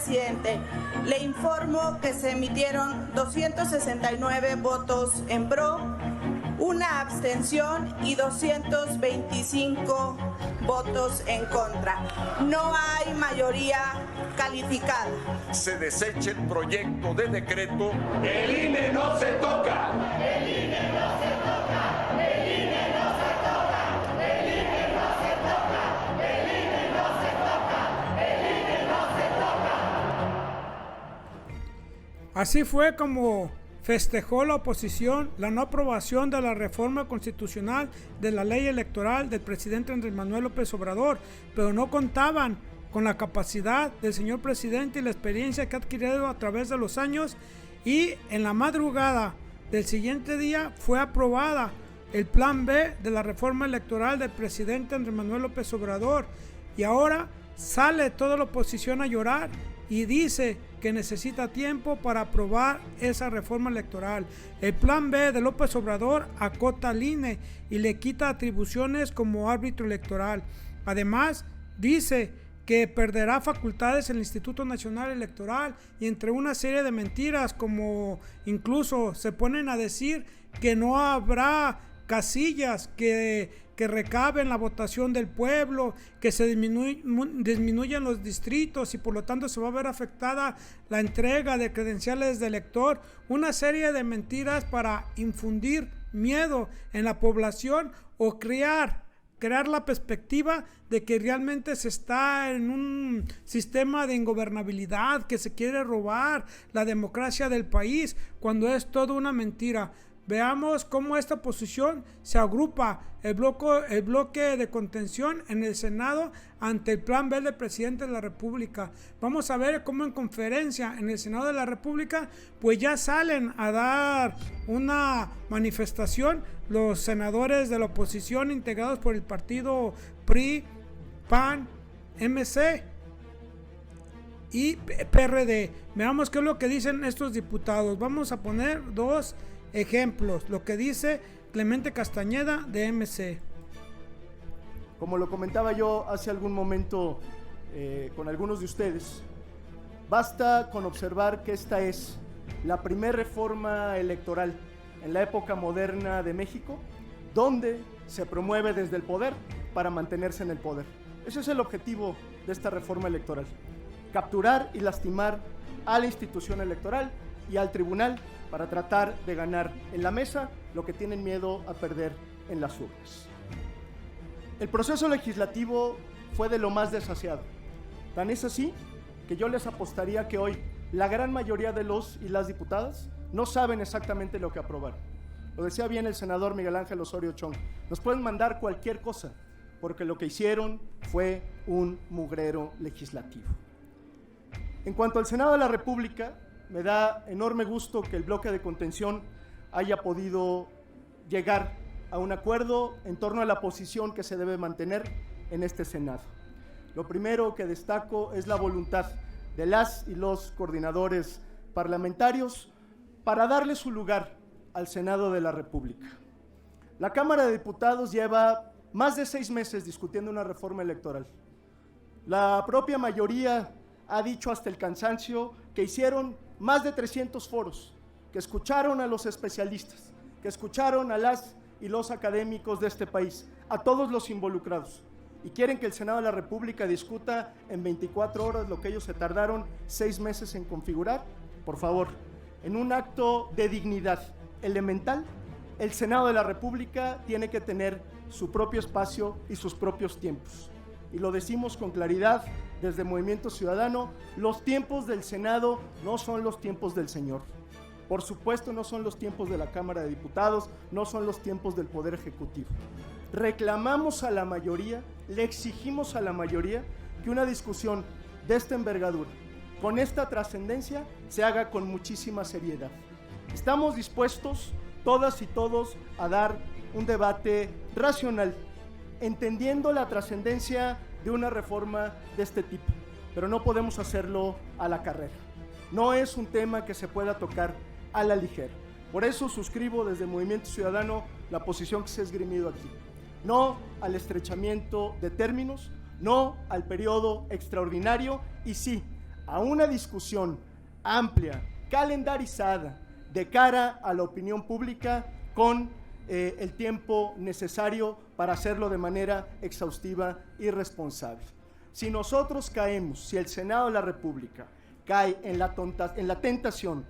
presidente, le informo que se emitieron 269 votos en pro, una abstención y 225 votos en contra. No hay mayoría calificada. Se desecha el proyecto de decreto. El INE no se toca. El INE no se toca. El INE no se toca. El INE no se toca. El INE no se toca. El INE no se toca. Así fue como festejó la oposición la no aprobación de la reforma constitucional de la ley electoral del presidente Andrés Manuel López Obrador, pero no contaban con la capacidad del señor presidente y la experiencia que ha adquirido a través de los años, y en la madrugada del siguiente día fue aprobada el plan B de la reforma electoral del presidente Andrés Manuel López Obrador, y ahora sale toda la oposición a llorar y dice que necesita tiempo para aprobar esa reforma electoral. El plan B de López Obrador acota al INE y le quita atribuciones como árbitro electoral. Además, dice que perderá facultades el Instituto Nacional Electoral, y entre una serie de mentiras, como incluso se ponen a decir que no habrá casillas que recaben la votación del pueblo, que se disminuyan los distritos y por lo tanto se va a ver afectada la entrega de credenciales de elector. Una serie de mentiras para infundir miedo en la población o crear la perspectiva de que realmente se está en un sistema de ingobernabilidad, que se quiere robar la democracia del país, cuando es toda una mentira. Veamos cómo esta oposición se agrupa el bloque de contención en el Senado ante el plan B del presidente de la República. Vamos a ver cómo en conferencia en el Senado de la República pues ya salen a dar una manifestación los senadores de la oposición integrados por el partido PRI, PAN, MC y PRD. Veamos qué es lo que dicen estos diputados. Vamos a poner dos ejemplos, lo que dice Clemente Castañeda de MC. Como lo comentaba yo hace algún momento con algunos de ustedes, basta con observar que esta es la primera reforma electoral en la época moderna de México, donde se promueve desde el poder para mantenerse en el poder. Ese es el objetivo de esta reforma electoral: capturar y lastimar a la institución electoral y al tribunal para tratar de ganar en la mesa lo que tienen miedo a perder en las urnas. El proceso legislativo fue de lo más desasiado. Tan es así que yo les apostaría que hoy la gran mayoría de los y las diputadas no saben exactamente lo que aprobaron. Lo decía bien el senador Miguel Ángel Osorio Chong. Nos pueden mandar cualquier cosa, porque lo que hicieron fue un mugrero legislativo. En cuanto al Senado de la República, me da enorme gusto que el bloque de contención haya podido llegar a un acuerdo en torno a la posición que se debe mantener en este Senado. Lo primero que destaco es la voluntad de las y los coordinadores parlamentarios para darle su lugar al Senado de la República. La Cámara de Diputados lleva más de 6 meses discutiendo una reforma electoral. La propia mayoría ha dicho hasta el cansancio que hicieron más de 300 foros, que escucharon a los especialistas, que escucharon a las y los académicos de este país, a todos los involucrados, y quieren que el Senado de la República discuta en 24 horas lo que ellos se tardaron 6 meses en configurar. Por favor, en un acto de dignidad elemental, el Senado de la República tiene que tener su propio espacio y sus propios tiempos. Y lo decimos con claridad desde Movimiento Ciudadano: los tiempos del Senado no son los tiempos del Señor. Por supuesto, no son los tiempos de la Cámara de Diputados, no son los tiempos del Poder Ejecutivo. Reclamamos a la mayoría, le exigimos a la mayoría que una discusión de esta envergadura, con esta trascendencia, se haga con muchísima seriedad. Estamos dispuestos, todas y todos, a dar un debate racional, entendiendo la trascendencia de una reforma de este tipo, pero no podemos hacerlo a la carrera. No es un tema que se pueda tocar a la ligera. Por eso suscribo desde Movimiento Ciudadano la posición que se ha esgrimido aquí. No al estrechamiento de términos, no al periodo extraordinario y sí a una discusión amplia, calendarizada, de cara a la opinión pública, con el tiempo necesario para hacerlo de manera exhaustiva y responsable. Si nosotros caemos, si el Senado de la República cae en la tentación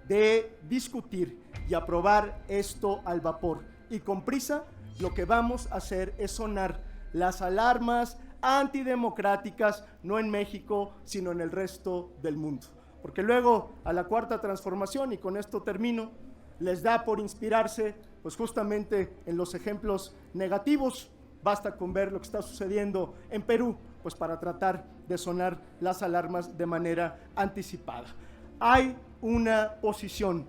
de discutir y aprobar esto al vapor y con prisa, lo que vamos a hacer es sonar las alarmas antidemocráticas, no en México, sino en el resto del mundo. Porque luego a la Cuarta Transformación, y con esto termino, les da por inspirarse pues justamente en los ejemplos negativos. Basta con ver lo que está sucediendo en Perú, pues para tratar de sonar las alarmas de manera anticipada. Hay una posición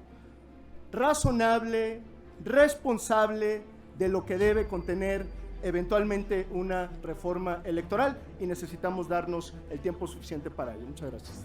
razonable, responsable de lo que debe contener eventualmente una reforma electoral, y necesitamos darnos el tiempo suficiente para ello. Muchas gracias.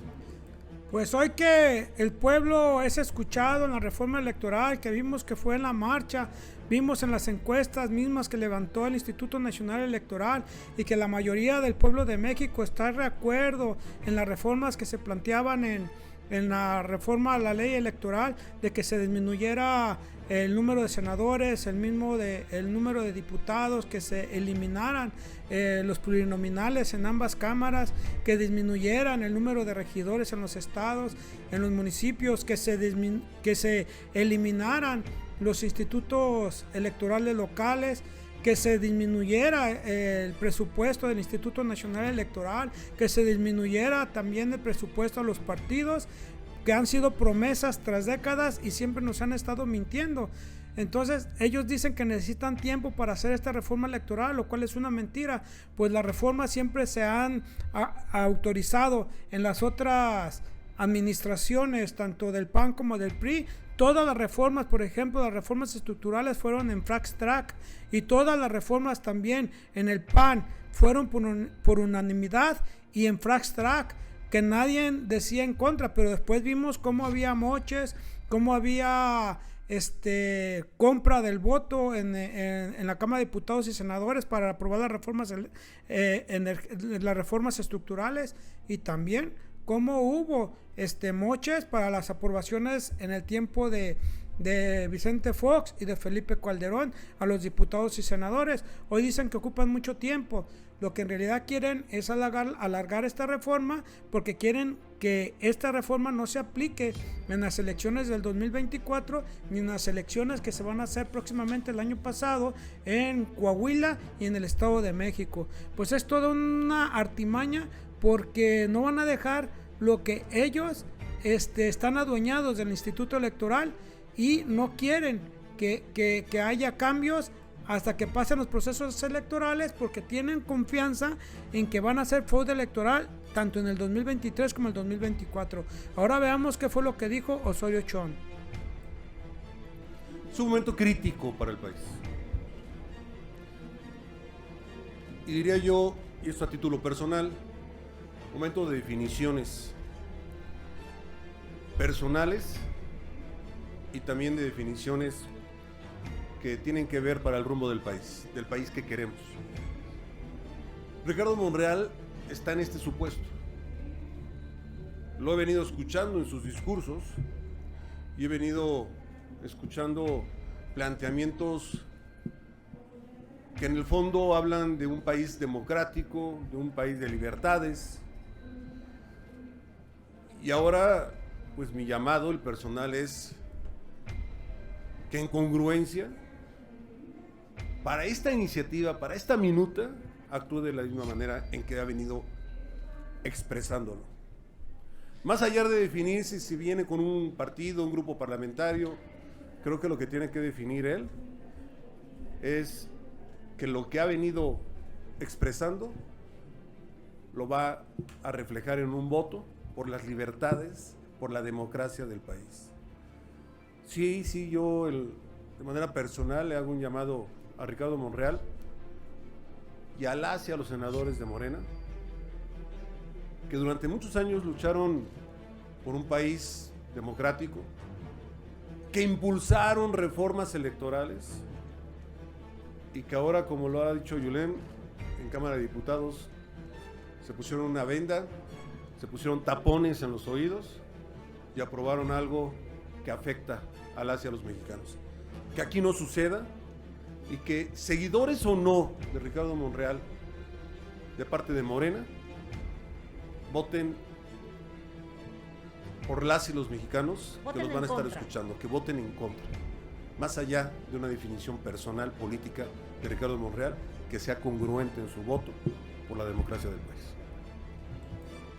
Pues hoy que el pueblo es escuchado en la reforma electoral, que vimos que fue en la marcha, vimos en las encuestas mismas que levantó el Instituto Nacional Electoral, y que la mayoría del pueblo de México está de acuerdo en las reformas que se planteaban en la reforma a la ley electoral, de que se disminuyera el número de senadores, el número de diputados, que se eliminaran los plurinominales en ambas cámaras, que disminuyeran el número de regidores en los estados, en los municipios, que se eliminaran los institutos electorales locales, que se disminuyera el presupuesto del Instituto Nacional Electoral, que se disminuyera también el presupuesto a los partidos, que han sido promesas tras décadas y siempre nos han estado mintiendo. Entonces ellos dicen que necesitan tiempo para hacer esta reforma electoral, lo cual es una mentira, pues las reformas siempre se han autorizado en las otras administraciones, tanto del PAN como del PRI. Todas las reformas, por ejemplo, las reformas estructurales fueron en fast track, y todas las reformas también en el PAN fueron por unanimidad y en fast track, que nadie decía en contra. Pero después vimos cómo había moches, cómo había compra del voto en la Cámara de Diputados y Senadores para aprobar las reformas estructurales, y también cómo hubo moches para las aprobaciones en el tiempo de Vicente Fox y de Felipe Calderón a los diputados y senadores. Hoy dicen que ocupan mucho tiempo. Lo que en realidad quieren es alargar esta reforma, porque quieren que esta reforma no se aplique en las elecciones del 2024 ni en las elecciones que se van a hacer próximamente el año pasado en Coahuila y en el Estado de México. Pues es toda una artimaña, porque no van a dejar lo que ellos están adueñados del Instituto Electoral, y no quieren que haya cambios hasta que pasen los procesos electorales, porque tienen confianza en que van a hacer fraude electoral tanto en el 2023 como el 2024. Ahora veamos qué fue lo que dijo Osorio Chong. Es un momento crítico para el país. Y diría yo, y esto a título personal, momento de definiciones personales y también de definiciones que tienen que ver para el rumbo del país que queremos. Ricardo Monreal está en este supuesto. Lo he venido escuchando en sus discursos y he venido escuchando planteamientos que en el fondo hablan de un país democrático, de un país de libertades. Y ahora, pues mi llamado, el personal, es que en congruencia, para esta iniciativa, para esta minuta, actúe de la misma manera en que ha venido expresándolo. Más allá de definir si viene con un partido, un grupo parlamentario, creo que lo que tiene que definir él es que lo que ha venido expresando lo va a reflejar en un voto por las libertades, por la democracia del país. Sí, yo de manera personal le hago un llamado a Ricardo Monreal y a los senadores de Morena, que durante muchos años lucharon por un país democrático, que impulsaron reformas electorales y que ahora, como lo ha dicho Yulem, en Cámara de Diputados se pusieron una venda, se pusieron tapones en los oídos y aprobaron algo que afecta a las y a los mexicanos. Que aquí no suceda y que seguidores o no de Ricardo Monreal de parte de Morena voten por las y los mexicanos que los van a estar escuchando, que voten en contra, más allá de una definición personal, política de Ricardo Monreal, que sea congruente en su voto por la democracia del país.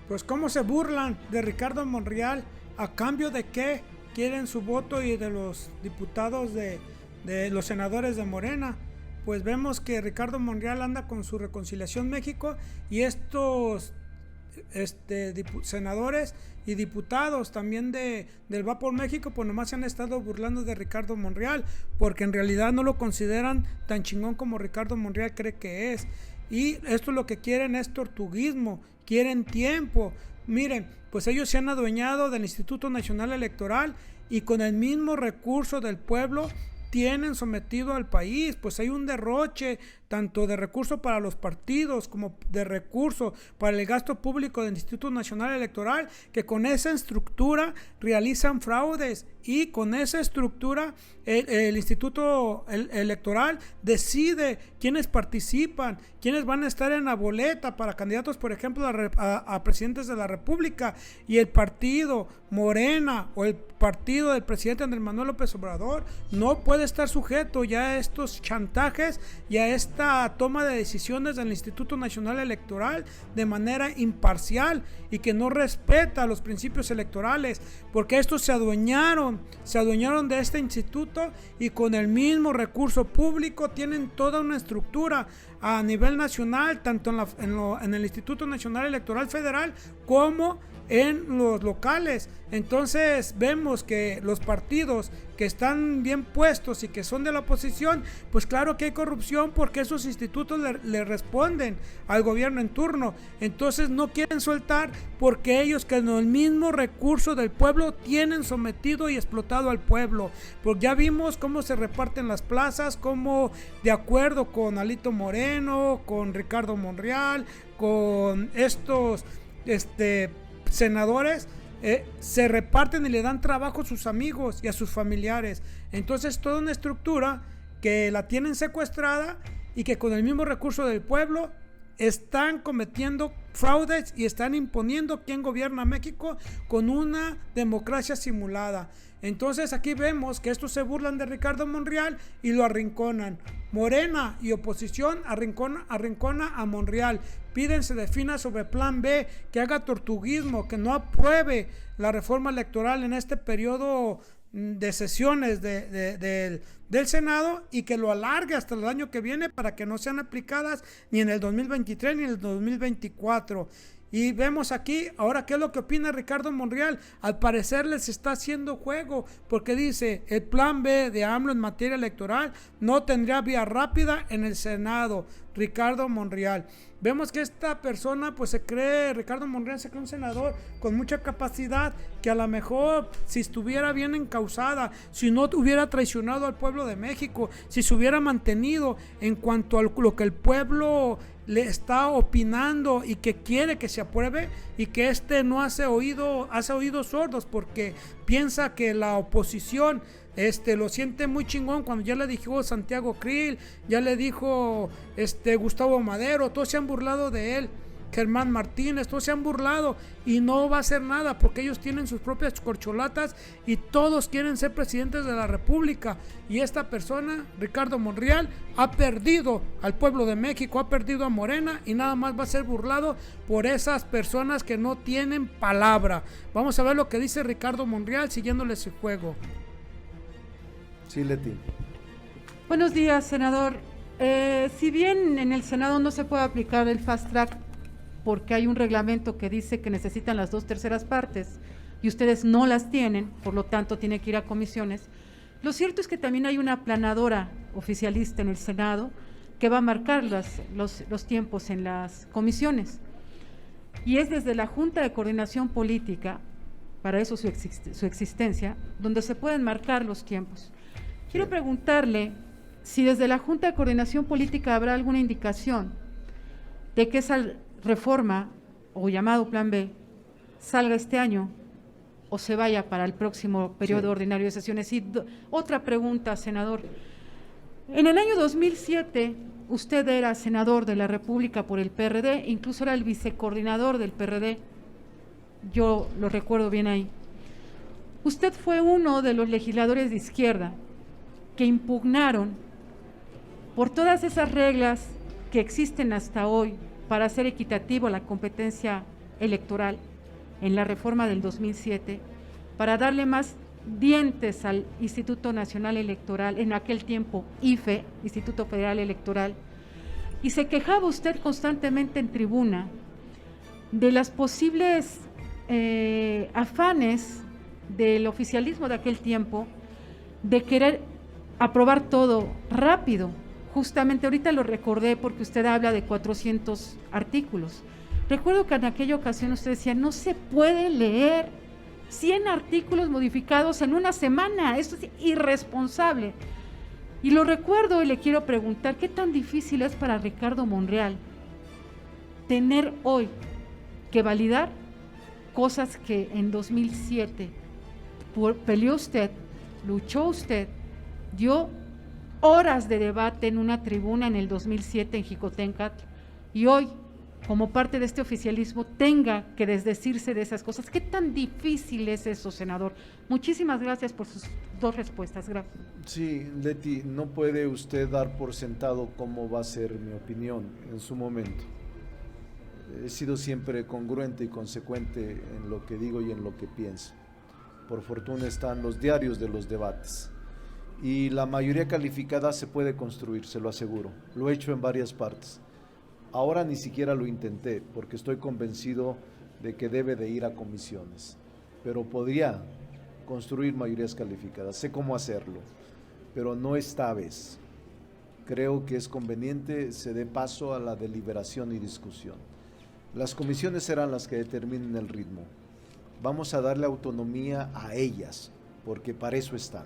Pues cómo se burlan de Ricardo Monreal, a cambio de qué quieren su voto y de los diputados de los senadores de Morena. Pues vemos que Ricardo Monreal anda con su Reconciliación México y estos senadores y diputados también del Va por México, pues nomás se han estado burlando de Ricardo Monreal, porque en realidad no lo consideran tan chingón como Ricardo Monreal cree que es. Y esto lo que quieren es tortuguismo, quieren tiempo. Miren, pues ellos se han adueñado del Instituto Nacional Electoral y con el mismo recurso del pueblo tienen sometido al país. Pues hay un derroche tanto de recursos para los partidos como de recursos para el gasto público del Instituto Nacional Electoral, que con esa estructura realizan fraudes, y con esa estructura el Instituto Electoral decide quiénes participan, quiénes van a estar en la boleta para candidatos, por ejemplo, a presidentes de la República, y el partido Morena o el partido del presidente Andrés Manuel López Obrador no puede estar sujeto ya a estos chantajes y a esta toma de decisiones del Instituto Nacional Electoral de manera imparcial y que no respeta los principios electorales, porque estos se adueñaron de este instituto y con el mismo recurso público tienen toda una estructura a nivel nacional, tanto en el Instituto Nacional Electoral Federal como en los locales. Entonces vemos que los partidos que están bien puestos y que son de la oposición, pues claro que hay corrupción, porque esos institutos le responden al gobierno en turno. Entonces no quieren soltar, porque ellos, que en el mismo recurso del pueblo, tienen sometido y explotado al pueblo. Porque ya vimos cómo se reparten las plazas, cómo de acuerdo con Alito Moreno, con Ricardo Monreal, con estos senadores, se reparten y le dan trabajo a sus amigos y a sus familiares. Entonces toda una estructura que la tienen secuestrada y que con el mismo recurso del pueblo están cometiendo fraudes y están imponiendo quién gobierna México con una democracia simulada. Entonces aquí vemos que estos se burlan de Ricardo Monreal y lo arrinconan. Morena y oposición arrincona a Monreal. Piden se defina sobre plan B, que haga tortuguismo, que no apruebe la reforma electoral en este periodo de sesiones del Senado, y que lo alargue hasta el año que viene para que no sean aplicadas ni en el 2023 ni en el 2024. Y vemos aquí, ahora, ¿qué es lo que opina Ricardo Monreal? Al parecer les está haciendo juego, porque dice, el plan B de AMLO en materia electoral no tendría vía rápida en el Senado. Ricardo Monreal. Vemos que esta persona, pues Ricardo Monreal se cree un senador con mucha capacidad, que a lo mejor, si estuviera bien encausada, si no hubiera traicionado al pueblo de México, si se hubiera mantenido en cuanto a lo que el pueblo le está opinando y que quiere que se apruebe, y que no hace oídos sordos, porque piensa que la oposición lo siente muy chingón, cuando ya le dijo Santiago Krill, ya le dijo Gustavo Madero, todos se han burlado de él, Germán Martínez, todos se han burlado, y no va a hacer nada porque ellos tienen sus propias corcholatas y todos quieren ser presidentes de la República. Y esta persona, Ricardo Monreal, ha perdido al pueblo de México, ha perdido a Morena, y nada más va a ser burlado por esas personas que no tienen palabra. Vamos a ver lo que dice Ricardo Monreal siguiéndole su juego. Sí, Leti. Buenos días, senador. Si bien en el Senado no se puede aplicar el fast track porque hay un reglamento que dice que necesitan las 2/3 partes y ustedes no las tienen, por lo tanto tiene que ir a comisiones, lo cierto es que también hay una planadora oficialista en el Senado que va a marcar los tiempos en las comisiones, y es desde la Junta de Coordinación Política, para eso su existencia, donde se pueden marcar los tiempos. Quiero preguntarle si desde la Junta de Coordinación Política habrá alguna indicación de que esa reforma o llamado plan B salga este año o se vaya para el próximo periodo ordinario de sesiones. Y otra pregunta, senador. En el año 2007, usted era senador de la República por el PRD, incluso era el vicecoordinador del PRD, yo lo recuerdo bien ahí. Usted fue uno de los legisladores de izquierda que impugnaron por todas esas reglas que existen hasta hoy para hacer equitativo la competencia electoral en la reforma del 2007, para darle más dientes al Instituto Nacional Electoral, en aquel tiempo IFE, Instituto Federal Electoral, y se quejaba usted constantemente en tribuna de las posibles afanes del oficialismo de aquel tiempo de querer aprobar todo rápido. Justamente ahorita lo recordé porque usted habla de 400 artículos. Recuerdo que en aquella ocasión usted decía, no se puede leer 100 artículos modificados en una semana, eso es irresponsable. Y lo recuerdo y le quiero preguntar, ¿qué tan difícil es para Ricardo Monreal tener hoy que validar cosas que en 2007 peleó usted, luchó usted, dio horas de debate en una tribuna en el 2007 en Jicotencatl, y hoy, como parte de este oficialismo, tenga que desdecirse de esas cosas? ¿Qué tan difícil es eso, senador? Muchísimas gracias por sus dos respuestas. Gracias. Sí, Leti, no puede usted dar por sentado cómo va a ser mi opinión en su momento. He sido siempre congruente y consecuente en lo que digo y en lo que pienso. Por fortuna están los diarios de los debates. Y la mayoría calificada se puede construir, se lo aseguro. Lo he hecho en varias partes. Ahora ni siquiera lo intenté, porque estoy convencido de que debe de ir a comisiones. Pero podría construir mayorías calificadas, sé cómo hacerlo, pero no esta vez. Creo que es conveniente se dé paso a la deliberación y discusión. Las comisiones serán las que determinen el ritmo. Vamos a darle autonomía a ellas, porque para eso están.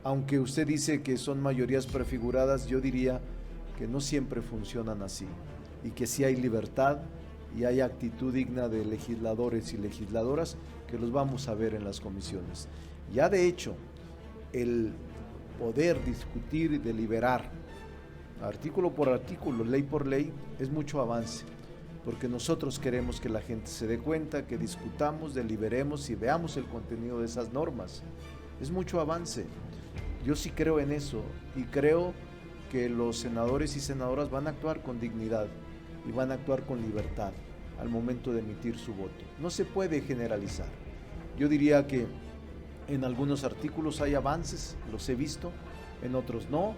Aunque usted dice que son mayorías prefiguradas, yo diría que no siempre funcionan así, y que sí hay libertad y hay actitud digna de legisladores y legisladoras que los vamos a ver en las comisiones. Ya de hecho, el poder discutir y deliberar artículo por artículo, ley por ley, es mucho avance, porque nosotros queremos que la gente se dé cuenta, que discutamos, deliberemos y veamos el contenido de esas normas. Es mucho avance. Yo sí creo en eso, y creo que los senadores y senadoras van a actuar con dignidad y van a actuar con libertad al momento de emitir su voto. No se puede generalizar. Yo diría que en algunos artículos hay avances, los he visto, en otros no,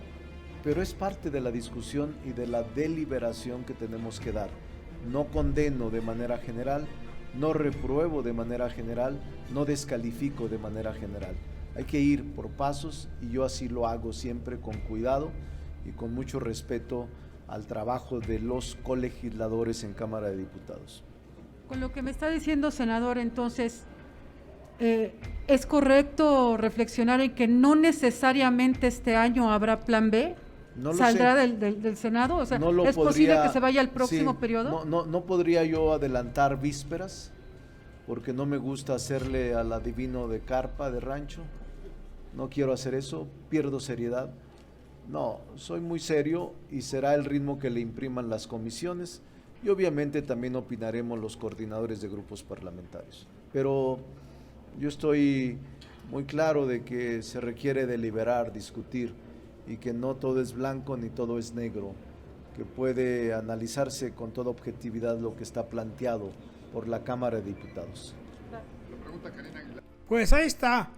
pero es parte de la discusión y de la deliberación que tenemos que dar. No condeno de manera general, no repruebo de manera general, no descalifico de manera general. Hay que ir por pasos, y yo así lo hago siempre con cuidado y con mucho respeto al trabajo de los colegisladores en Cámara de Diputados. Con lo que me está diciendo, senador, entonces, ¿es correcto reflexionar en que no necesariamente este año habrá plan B? No lo ¿Saldrá sé. del Senado? O sea, No lo ¿es podría, posible que se vaya al próximo sí, periodo? No podría yo adelantar vísperas, porque no me gusta hacerle al adivino de carpa, de rancho. No quiero hacer eso, pierdo seriedad. No, soy muy serio y será el ritmo que le impriman las comisiones, y obviamente también opinaremos los coordinadores de grupos parlamentarios. Pero yo estoy muy claro de que se requiere deliberar, discutir, y que no todo es blanco ni todo es negro, que puede analizarse con toda objetividad lo que está planteado por la Cámara de Diputados. Pues ahí está,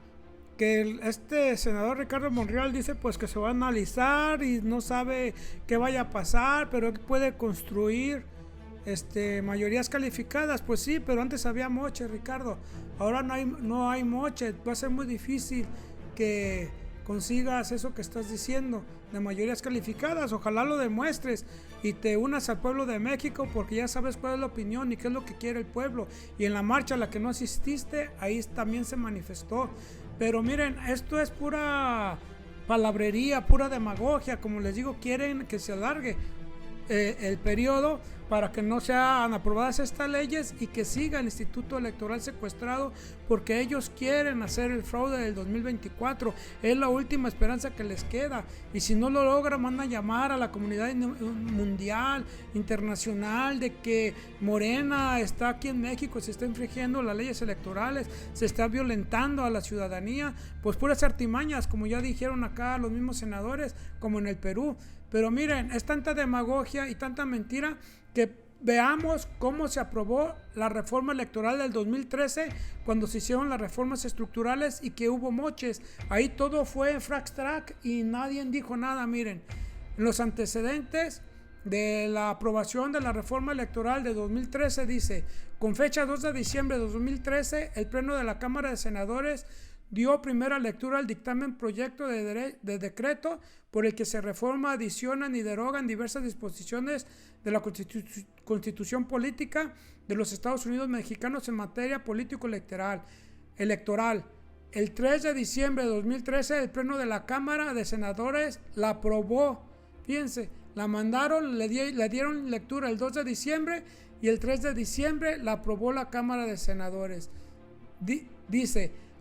que este senador Ricardo Monreal dice pues que se va a analizar y no sabe qué vaya a pasar, pero él puede construir mayorías calificadas. Pues sí, pero antes había moche, Ricardo, ahora no hay moche. Va a ser muy difícil que consigas eso que estás diciendo de mayorías calificadas. Ojalá lo demuestres y te unas al pueblo de México, porque ya sabes cuál es la opinión y qué es lo que quiere el pueblo, y en la marcha a la que no asististe, ahí también se manifestó. Pero miren, esto es pura palabrería, pura demagogia. Como les digo, quieren que se alargue el periodo para que no sean aprobadas estas leyes y que siga el Instituto Electoral secuestrado, porque ellos quieren hacer el fraude del 2024. Es la última esperanza que les queda, y si no lo logran van a llamar a la comunidad mundial, internacional, de que Morena está aquí en México, se está infringiendo las leyes electorales, se está violentando a la ciudadanía, pues puras artimañas, como ya dijeron acá los mismos senadores, como en el Perú. Pero miren, es tanta demagogia y tanta mentira que veamos cómo se aprobó la reforma electoral del 2013, cuando se hicieron las reformas estructurales y que hubo moches. Ahí todo fue fast track y nadie dijo nada. Miren, en los antecedentes de la aprobación de la reforma electoral de 2013 dice: con fecha 2 de diciembre de 2013, el Pleno de la Cámara de Senadores dio primera lectura al dictamen proyecto de decreto por el que se reforma, adicionan y derogan diversas disposiciones de la Constitución Política de los Estados Unidos Mexicanos en materia político-electoral. El 3 de diciembre de 2013, el Pleno de la Cámara de Senadores la aprobó. Fíjense, la mandaron, le dieron lectura el 2 de diciembre y el 3 de diciembre la aprobó la Cámara de Senadores.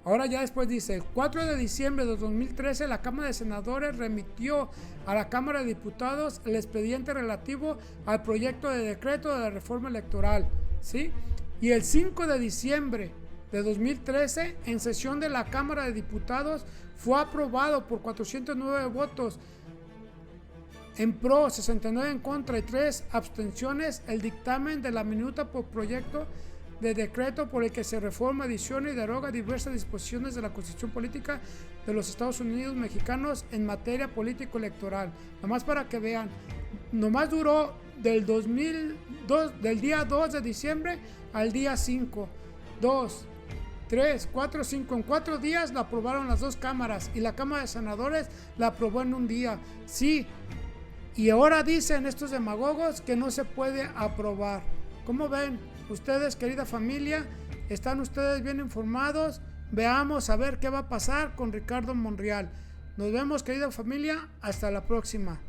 Ahora ya después dice, el 4 de diciembre de 2013 la Cámara de Senadores remitió a la Cámara de Diputados el expediente relativo al proyecto de decreto de la reforma electoral, ¿sí? Y el 5 de diciembre de 2013, en sesión de la Cámara de Diputados, fue aprobado por 409 votos en pro, 69 en contra y 3 abstenciones el dictamen de la minuta por proyecto de decreto por el que se reforma, adiciona y deroga diversas disposiciones de la Constitución Política de los Estados Unidos Mexicanos en materia político-electoral. Nomás para que vean, nomás duró del día 2 de diciembre al día 5. 2, 3, 4, 5. En 4 días la aprobaron las dos cámaras y la Cámara de Senadores la aprobó en un día. Sí, y ahora dicen estos demagogos que no se puede aprobar. ¿Cómo ven? Ustedes, querida familia, están ustedes bien informados. Veamos a ver qué va a pasar con Ricardo Monreal. Nos vemos, querida familia. Hasta la próxima.